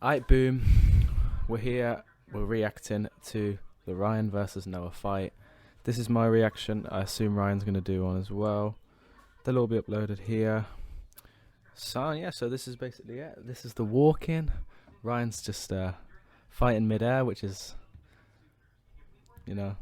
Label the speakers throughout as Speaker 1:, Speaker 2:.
Speaker 1: Aight, boom. We're here. We're reacting to the Ryan versus Noah fight. This is my reaction. I assume Ryan's going to do one as well. They'll all be uploaded here. So, yeah, so this is basically it. This is the walk-in. Ryan's just fighting mid-air, which is, doing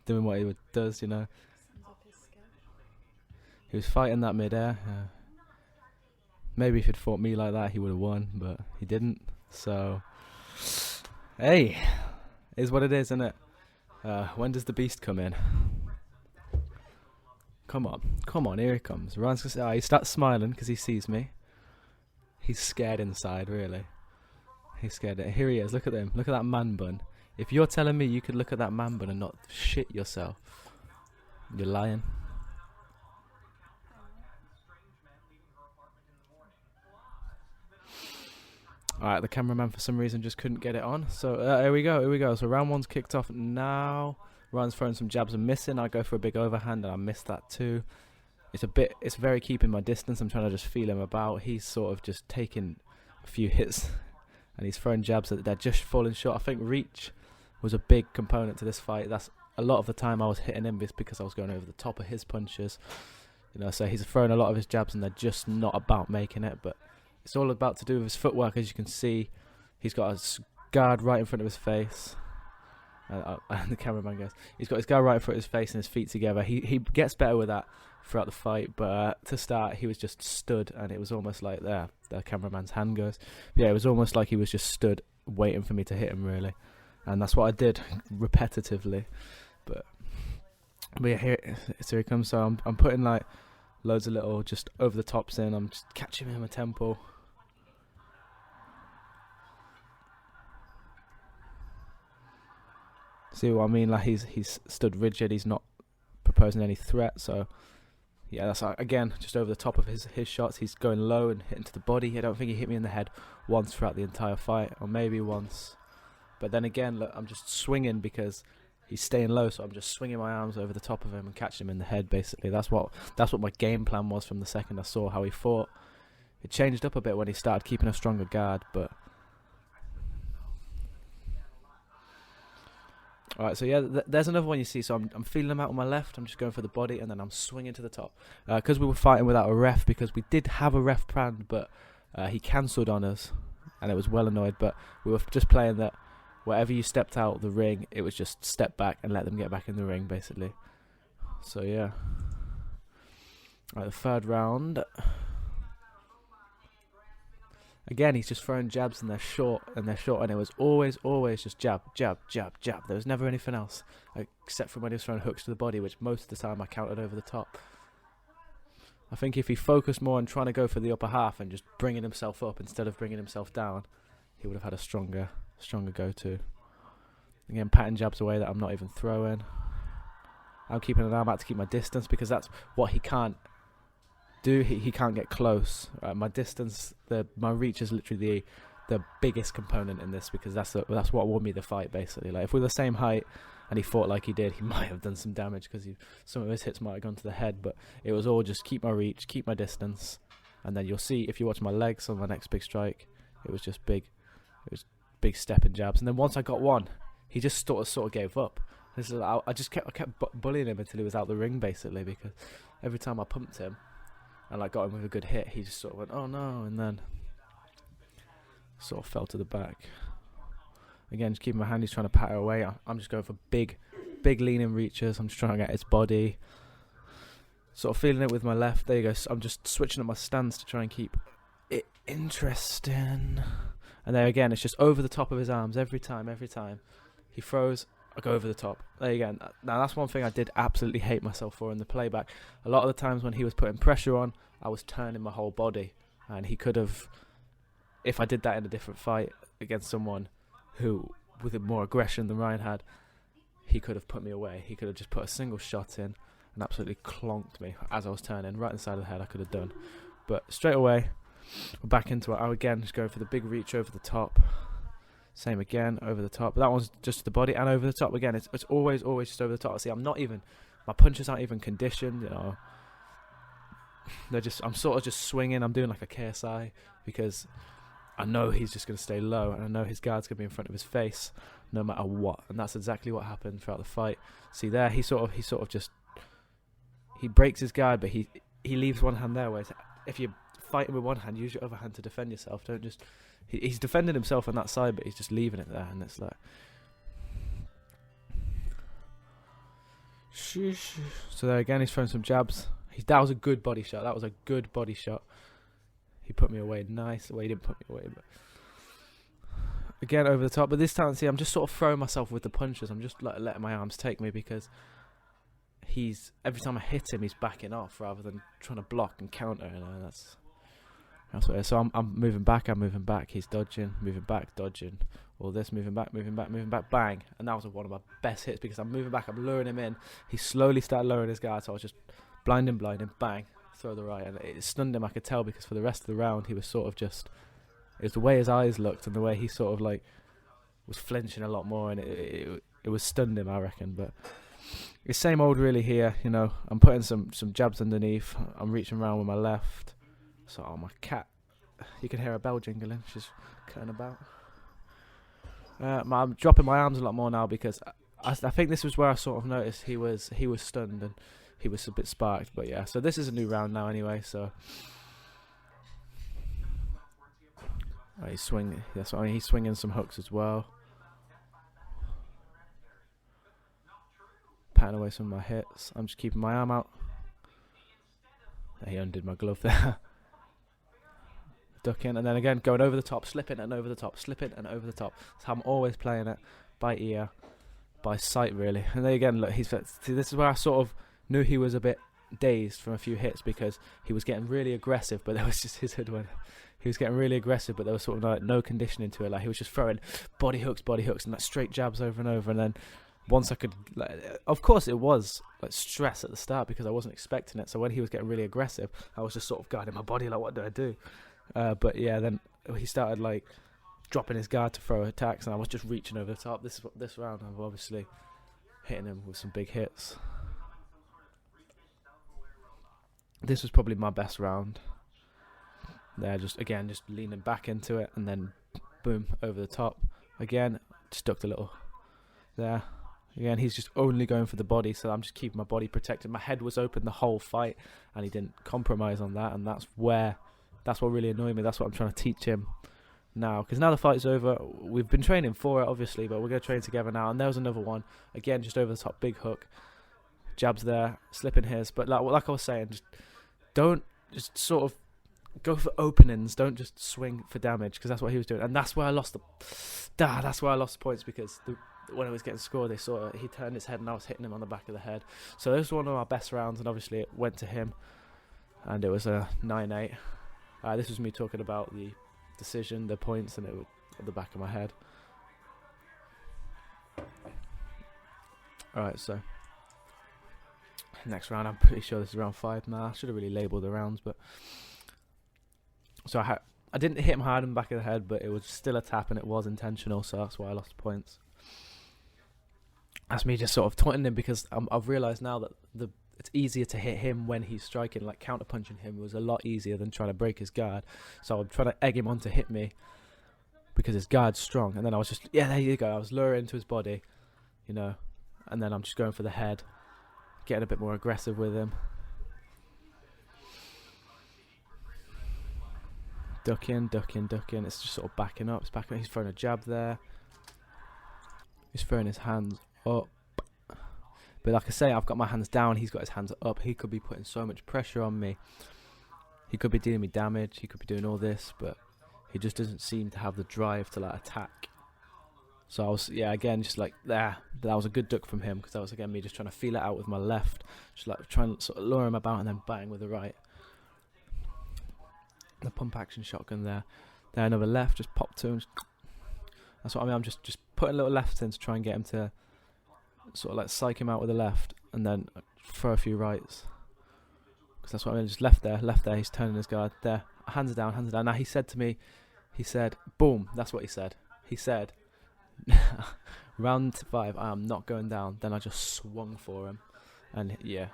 Speaker 1: what he does, He was fighting that mid-air. Maybe if he'd fought me like that, he would have won, but he didn't. So, hey, is what it is, isn't it? When does the beast come in? Come on, here he comes. Ryan's gonna say, he starts smiling because he sees me. He's scared inside, really. He's scared. Here he is. Look at him. Look at that man bun. If you're telling me you could look at that man bun and not shit yourself, you're lying. Alright, the cameraman for some reason just couldn't get it on. So here we go. So round one's kicked off now. Ryan's throwing some jabs and missing. I go for a big overhand and I miss that too. It's very keeping my distance. I'm trying to just feel him about. He's sort of just taking a few hits and he's throwing jabs that they're just falling short. I think reach was a big component to this fight. That's a lot of the time I was hitting him because I was going over the top of his punches. So he's throwing a lot of his jabs and they're just not about making it, but it's all about to do with his footwork. As you can see, he's got his guard right in front of his face. And the cameraman goes, he's got his guard right in front of his face and his feet together. He gets better with that throughout the fight, but to start, he was just stood, and it was almost like the cameraman's hand goes. Yeah, it was almost like he was just stood waiting for me to hit him, really. And that's what I did repetitively. But yeah, here he comes. So I'm putting like loads of little just over the tops in. I'm just catching him a tempo. See what I mean? Like he's stood rigid. He's not proposing any threat. So yeah, that's again just over the top of his shots. He's going low and hitting to the body. I don't think he hit me in the head once throughout the entire fight, or maybe once. But then again, look, I'm just swinging because he's staying low. So I'm just swinging my arms over the top of him and catching him in the head. Basically, that's what my game plan was from the second I saw how he fought. It changed up a bit when he started keeping a stronger guard, but. Alright, so yeah, there's another one you see. So I'm feeling him out on my left. I'm just going for the body, and then I'm swinging to the top. Because we were fighting without a ref, because we did have a ref planned, but he cancelled on us, and it was well annoyed. But we were just playing that wherever you stepped out the ring, it was just step back and let them get back in the ring, basically. So yeah. Alright, the third round. Again, he's just throwing jabs and they're short, and it was always just jab. There was never anything else, except for when he was throwing hooks to the body, which most of the time I countered over the top. I think if he focused more on trying to go for the upper half and just bringing himself up instead of bringing himself down, he would have had a stronger go-to. Again, patting jabs away that I'm not even throwing. I'm keeping an arm out to keep my distance because that's what he can't do. He can't get close. My distance, my reach is literally the biggest component in this, because that's what won me the fight, basically. Like if we're the same height and he fought like he did, he might have done some damage because some of his hits might have gone to the head, but it was all just keep my reach, keep my distance, and then you'll see if you watch my legs on my next big strike, it was just big. It was big stepping jabs, and then once I got one, he just sort of gave up. I kept bullying him until he was out the ring, basically, because every time I pumped him and got him with a good hit, he just sort of went, oh no, and then sort of fell to the back. Again, just keeping my hand, he's trying to pat her away. I'm just going for big leaning reaches. I'm just trying to get his body. Sort of feeling it with my left. There you go. So I'm just switching up my stance to try and keep it interesting. And there again, it's just over the top of his arms every time. He throws, I go over the top. There you go. Now that's one thing I did absolutely hate myself for in the playback. A lot of the times when he was putting pressure on, I was turning my whole body, and he could have, if I did that in a different fight against someone who with more aggression than Ryan had, he could have put me away. He could have just put a single shot in and absolutely clonked me as I was turning right inside of the head. I could have done, but straight away we're back into it. I again just go for the big reach over the top. Same again, over the top. That one's just the body and over the top. Again, it's always just over the top. See, my punches aren't even conditioned, I'm sort of just swinging. I'm doing like a KSI because I know he's just going to stay low, and I know his guard's going to be in front of his face no matter what. And that's exactly what happened throughout the fight. See there, he sort of just, he breaks his guard, but he leaves one hand there. Whereas if you're fighting with one hand, use your other hand to defend yourself. Don't just, he's defending himself on that side, but he's just leaving it there, and it's like. So there again, he's throwing some jabs. That was a good body shot. That was a good body shot. He put me away nice. Well, he didn't put me away, but again over the top. But this time, see, I'm just sort of throwing myself with the punches. I'm just like letting my arms take me, because every time I hit him, he's backing off rather than trying to block and counter. You know, that's what it is. So I'm moving back. He's dodging, moving back, dodging. All this, moving back, bang. And that was one of my best hits, because I'm moving back, I'm luring him in. He slowly started lowering his guard, so I was just blinding, bang, throw the right. And it stunned him, I could tell, because for the rest of the round, he was sort of just, it was the way his eyes looked and the way he sort of like was flinching a lot more, and it was stunned him, I reckon. But it's same old really here, you know. I'm putting some jabs underneath. I'm reaching around with my left. So, my cat, you can hear a bell jingling. She's cutting about. I'm dropping my arms a lot more now, because I think this was where I sort of noticed he was stunned and he was a bit sparked. But yeah, so this is a new round now anyway. So he's swinging. That's what I mean. He's swinging some hooks as well. Patting away some of my hits. I'm just keeping my arm out. He undid my glove there. Ducking, and then again going over the top, slipping and over the top, slipping and over the top. That's how I'm always playing it, by ear, by sight really. And then again, look, see, this is where I sort of knew he was a bit dazed from a few hits, because he was getting really aggressive, but there was just his head went. He was getting really aggressive, but there was sort of like no conditioning to it. Like he was just throwing body hooks, and like straight jabs over and over. And then once I could, like, of course it was like stress at the start, because I wasn't expecting it. So when he was getting really aggressive, I was just sort of guarding my body, like, what do I do? But yeah, then he started like dropping his guard to throw attacks, and I was just reaching over the top. This round, I'm obviously hitting him with some big hits. This was probably my best round. There, just leaning back into it, and then boom, over the top. Again, just ducked a little there. Again, he's just only going for the body, so I'm just keeping my body protected. My head was open the whole fight, and he didn't compromise on that, and that's what really annoyed me. That's what I'm trying to teach him now, because now the fight's over. We've been training for it, obviously, but we're going to train together now. And there was another one. Again, just over the top, big hook. Jabs there, slipping his. But like I was saying, just sort of go for openings. Don't just swing for damage, because that's what he was doing. And that's where I lost the points, because when I was getting scored, he turned his head and I was hitting him on the back of the head. So this was one of our best rounds, and obviously it went to him. And it was a 9-8. This was me talking about the decision, the points, and it was at the back of my head. Alright, so next round, I'm pretty sure this is round 5 now. I should have really labelled the rounds, but so I didn't hit him hard in the back of the head, but it was still a tap, and it was intentional, so that's why I lost points. That's me just sort of taunting him, because I've realised now that it's easier to hit him when he's striking. Like counter-punching him was a lot easier than trying to break his guard. So I'm trying to egg him on to hit me, because his guard's strong. And then I was just, yeah, there you go. I was luring into his body, you know. And then I'm just going for the head, getting a bit more aggressive with him. Ducking. It's just sort of backing up. He's throwing a jab there. He's throwing his hands up. But like I say, I've got my hands down, he's got his hands up. He could be putting so much pressure on me. He could be dealing me damage, he could be doing all this, but he just doesn't seem to have the drive to like attack. So I was, again, just like there. That was a good duck from him, because that was again me just trying to feel it out with my left. Just like trying to sort of lure him about and then bang with the right. The pump action shotgun there. There, another left, just pop to him. That's what I mean, I'm just putting little lefts in to try and get him to sort of like psych him out with the left, and then throw a few rights, because that's what I mean. Just left there, he's turning his guard there, hands are down. Now he said to me, boom, that's what he said, round 5, I am not going down. Then I just swung for him, and yeah,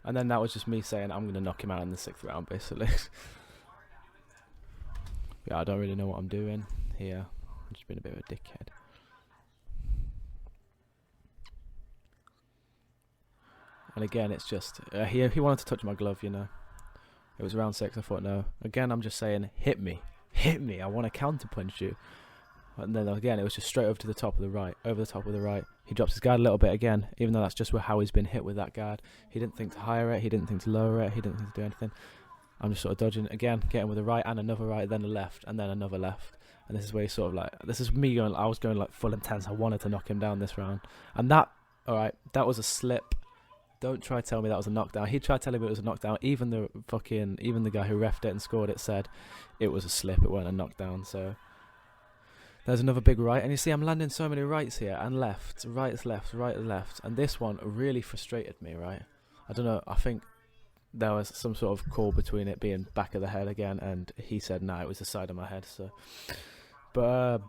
Speaker 1: and then that was just me saying I'm going to knock him out in the 6th round, basically. Yeah, I don't really know what I'm doing here. I'm just being a bit of a dickhead. And again, it's just he wanted to touch my glove, you know. It was round 6. I thought no. Again, I'm just saying, hit me. I want to counter punch you. And then again, it was just straight over to the top of the right, over the top of the right. He drops his guard a little bit again, even though that's just how he's been hit with that guard. He didn't think to higher it. He didn't think to lower it. He didn't think to do anything. I'm just sort of dodging again, getting with a right and another right, then a left, and then another left. And this is where he's sort of like, this is me going, I was going like full intense. I wanted to knock him down this round. And that, alright, that was a slip. Don't try to tell me that was a knockdown. He tried telling me it was a knockdown. Even the guy who refed it and scored it said it was a slip. It wasn't a knockdown. So there's another big right, and you see I'm landing so many rights here and lefts, right, left, and this one really frustrated me. Right, I don't know. I think there was some sort of call between it being back of the head again, and he said no, it was the side of my head. So, but.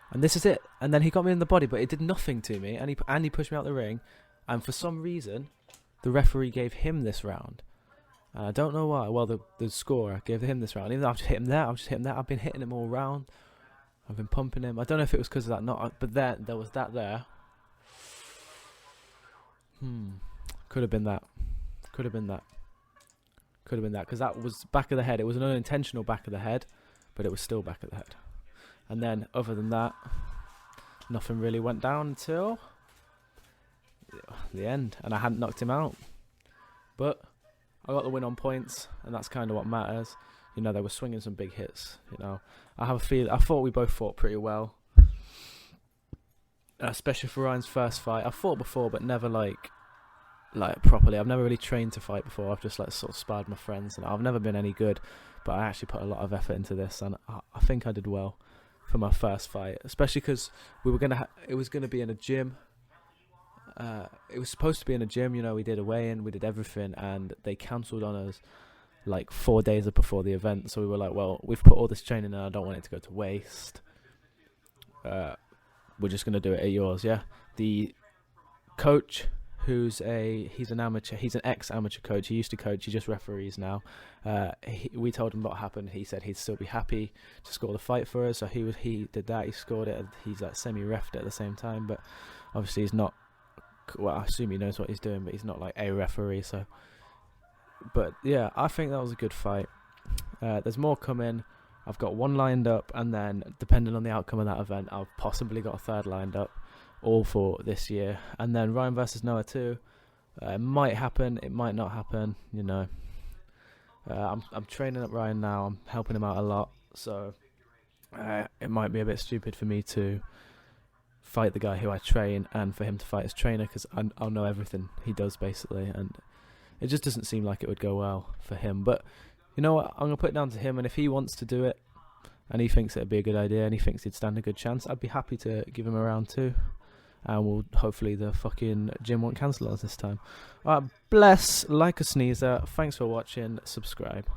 Speaker 1: And this is it. And then he got me in the body, but it did nothing to me. And he pushed me out the ring. And for some reason, the referee gave him this round. And I don't know why. Well, the scorer gave him this round. Even though I've just hit him there, I've been hitting him all round. I've been pumping him. I don't know if it was because of that knock, but there was that there. Could have been that. Because that was back of the head. It was an unintentional back of the head, but it was still back of the head. And then, other than that, nothing really went down until the end. And I hadn't knocked him out. But I got the win on points, and that's kind of what matters. You know, they were swinging some big hits, you know. I thought we both fought pretty well. Especially for Ryan's first fight. I fought before, but never, like properly. I've never really trained to fight before. I've just, sort of sparred my friends. And I've never been any good. But I actually put a lot of effort into this, and I think I did well for my first fight, especially because we were it was gonna be in a gym. It was supposed to be in a gym, you know. We did a weigh-in, we did everything, and they cancelled on us like 4 days before the event. So we were like, well, we've put all this training in, I don't want it to go to waste. We're just gonna do it at yours, yeah. The coach, he's an amateur, he's an ex-amateur coach. He used to coach, he just referees now. We told him what happened. He said he'd still be happy to score the fight for us. So he did that. He scored it. And he's semi-refed it at the same time. But obviously he's not. Well, I assume he knows what he's doing, but he's not like a referee. So, but yeah, I think that was a good fight. There's more coming. I've got one lined up, and then depending on the outcome of that event, I've possibly got a third lined up, all for this year. And then Ryan versus Noah 2. It might happen. It might not happen. You know. I'm training up Ryan now. I'm helping him out a lot, so it might be a bit stupid for me to fight the guy who I train and for him to fight his trainer, because I'll know everything he does basically, and it just doesn't seem like it would go well for him. But you know what? I'm gonna put it down to him, and if he wants to do it and he thinks it'd be a good idea and he thinks he'd stand a good chance, I'd be happy to give him a round 2. And hopefully the fucking gym won't cancel us this time. Alright, bless, like a sneezer. Thanks for watching. Subscribe.